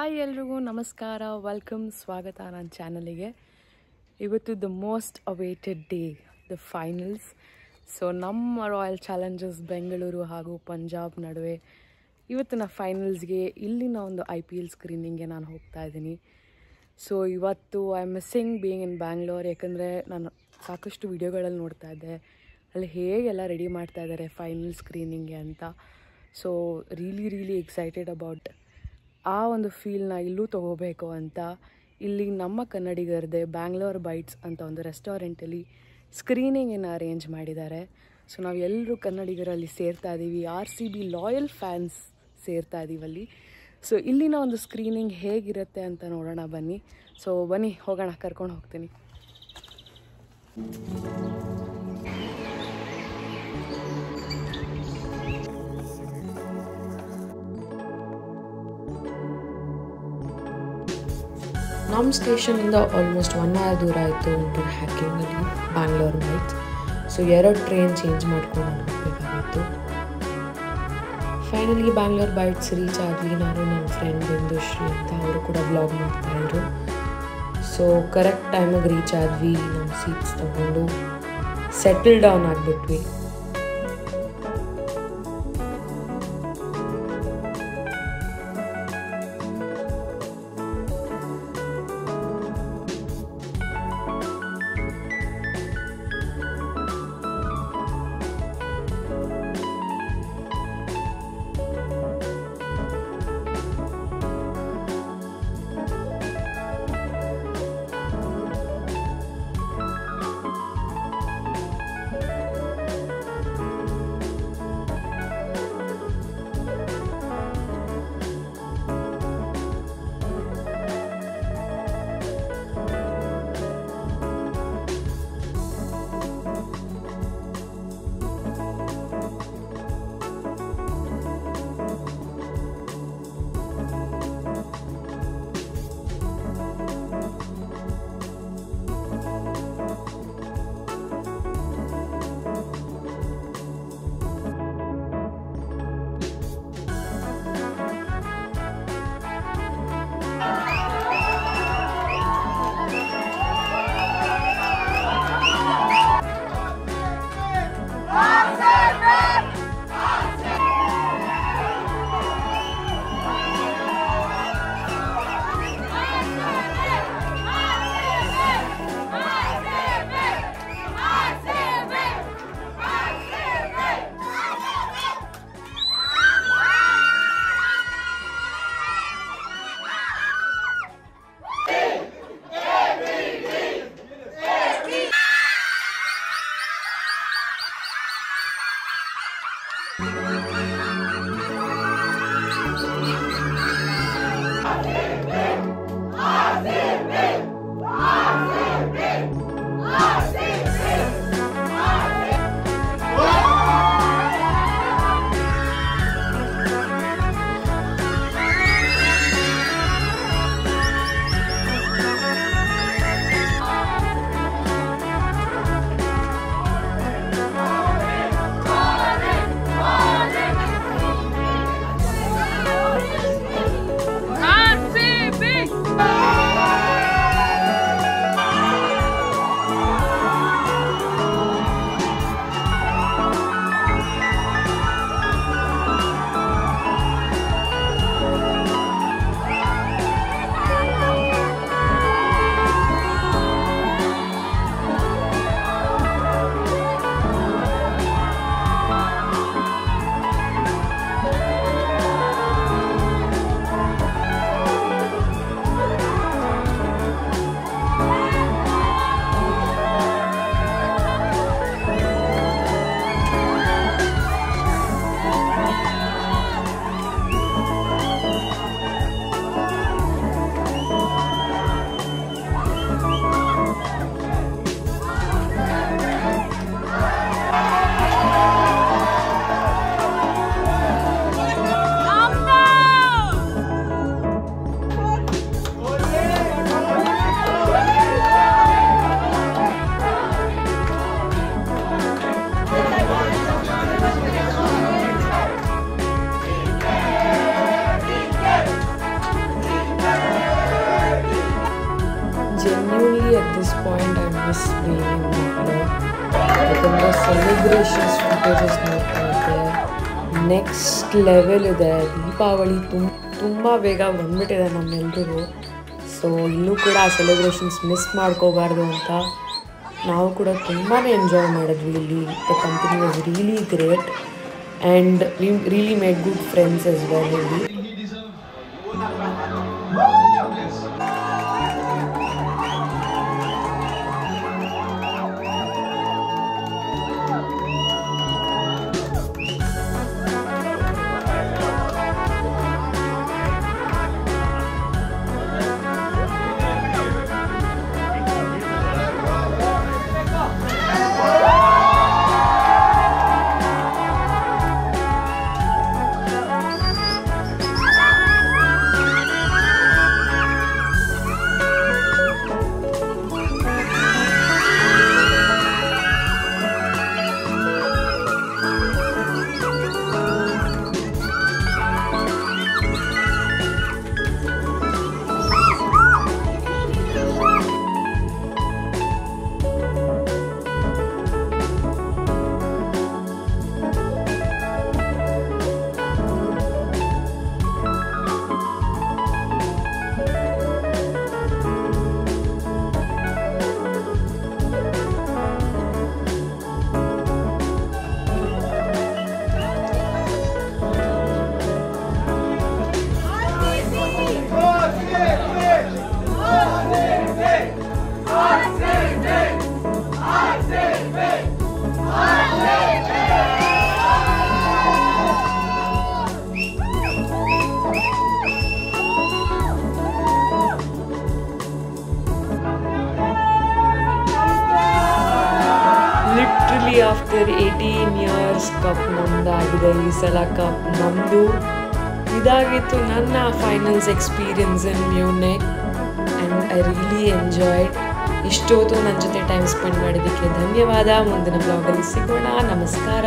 Hi ಎಲ್ರಿಗೂ ನಮಸ್ಕಾರ, welcome, ಸ್ವಾಗತ ನನ್ನ ಚಾನಲಿಗೆ. ಇವತ್ತು the most awaited day, the finals. So ನಮ್ಮ ರಾಯಲ್ ಚಾಲೆಂಜರ್ಸ್ ಬೆಂಗಳೂರು ಹಾಗೂ ಪಂಜಾಬ್ ನಡುವೆ ಇವತ್ತಿನ ಫೈನಲ್ಸ್ಗೆ ಇಲ್ಲಿನ ಒಂದು IPL ಸ್ಕ್ರೀನಿಂಗ್ಗೆ ನಾನು ಹೋಗ್ತಾ ಇದ್ದೀನಿ. ಸೊ ಇವತ್ತು I am missing being in Bangalore, ಯಾಕಂದರೆ ನಾನು ಸಾಕಷ್ಟು ವಿಡಿಯೋಗಳಲ್ಲಿ ನೋಡ್ತಾ ಇದ್ದೆ ಅಲ್ಲಿ ಹೇಗೆಲ್ಲ ರೆಡಿ ಮಾಡ್ತಾ ಇದ್ದಾರೆ ಫೈನಲ್ ಸ್ಕ್ರೀನಿಂಗ್ಗೆ ಅಂತ. ಸೊ ರಿಯಲಿ ಎಕ್ಸೈಟೆಡ್ ಅಬೌಟ್ ಆ ಒಂದು ಫೀಲ್ನ ಇಲ್ಲೂ ತೊಗೋಬೇಕು ಅಂತ ಇಲ್ಲಿ ನಮ್ಮ ಕನ್ನಡಿಗರದೇ ಬ್ಯಾಂಗ್ಳೂರ್ ಬೈಟ್ಸ್ ಅಂತ ಒಂದು ರೆಸ್ಟೋರೆಂಟಲ್ಲಿ ಸ್ಕ್ರೀನಿಂಗನ್ನು ಅರೇಂಜ್ ಮಾಡಿದ್ದಾರೆ. ಸೊ ನಾವು ಎಲ್ಲರೂ ಕನ್ನಡಿಗರಲ್ಲಿ ಸೇರ್ತಾ ಇದ್ದೀವಿ, RCB ಲಾಯಲ್ ಫ್ಯಾನ್ಸ್ ಸೇರ್ತಾ ಇದ್ದೀವಲ್ಲಿ. ಸೊ ಇಲ್ಲಿನ ಒಂದು ಸ್ಕ್ರೀನಿಂಗ್ ಹೇಗಿರುತ್ತೆ ಅಂತ ನೋಡೋಣ ಬನ್ನಿ. ಸೊ ಬನ್ನಿ ಹೋಗೋಣ, ಕರ್ಕೊಂಡು ಹೋಗ್ತೀನಿ. ನಮ್ಮ ಸ್ಟೇಷನಿಂದ ಆಲ್ಮೋಸ್ಟ್ 1 hour ದೂರ ಆಯಿತು ಟು ಹ್ಯಾಕಿಂಗಲ್ಲಿ Bangalore bytes. So 2 train change ಮಾಡ್ಕೊಂಡು ಹೋಗಬೇಕಾಗಿತ್ತು. ಫೈನಲಿ ಬ್ಯಾಂಗ್ಳೂರ್ ಬೈಟ್ಸ್ ರೀಚ್ ಆದ್ವಿ. ನಾನು ನನ್ನ ಫ್ರೆಂಡ್ ಬಿಂದುಶ್ರೀ ಅಂತ, ಅವರು ಕೂಡ ಬ್ಲಾಗ್ ಮಾಡ್ತಾಯಿದ್ರು. ಸೊ ಕರೆಕ್ಟ್ ಟೈಮಿಗೆ ರೀಚ್ ಆದ್ವಿ. ನಮ್ಮ ಸೀಟ್ಸ್ ತಗೊಂಡು ಸೆಟಲ್ ಡೌನ್ ಆಗಿಬಿಟ್ವಿ. ಪಾಯಿಂಟ್ ಐ ಮಿಸ್ ಬೀಯಿಂಗ್ ಮಕ್ಕಳು, ಯಾಕಂದರೆ ಸೆಲೆಬ್ರೇಷನ್ಸ್ ಫುಟೇಜಸ್ ನೋಡ್ತಾ ಇದ್ದೆ, ನೆಕ್ಸ್ಟ್ ಲೆವೆಲ್ ಇದೆ. ದೀಪಾವಳಿ ತುಂಬ ಬೇಗ ಬಂದ್ಬಿಟ್ಟಿದೆ ನಮ್ಮೆಲ್ರಿಗೂ. ಸೊ ಇಲ್ಲೂ ಕೂಡ ಆ ಸೆಲೆಬ್ರೇಷನ್ಸ್ ಮಿಸ್ ಮಾಡ್ಕೋಬಾರ್ದು ಅಂತ ನಾವು ಕೂಡ ತುಂಬಾ ಎಂಜಾಯ್ ಮಾಡಿದ್ವಿ ಇಲ್ಲಿ. The company was really great and we really made good friends as well ಇಲ್ಲಿ. ಲಿಟ್ರಲಿ ಆಫ್ಟರ್ 18 years ಕಪ್ ನಮ್ಮದಾಗಿದೆ. ಈ ಸಲ ಕಪ್ ನಮ್ಮದು. ಇದಾಗಿತ್ತು ನನ್ನ finals experience in Munich and I really enjoyed. ಇಷ್ಟೊತ್ತು ನನ್ನ ಜೊತೆ ಟೈಮ್ ಸ್ಪೆಂಡ್ ಮಾಡಿದ್ದಕ್ಕೆ ಧನ್ಯವಾದ. ಮುಂದಿನ ಬ್ಲಾಗಲ್ಲಿ ಸಿಗೋಣ. ನಮಸ್ಕಾರ.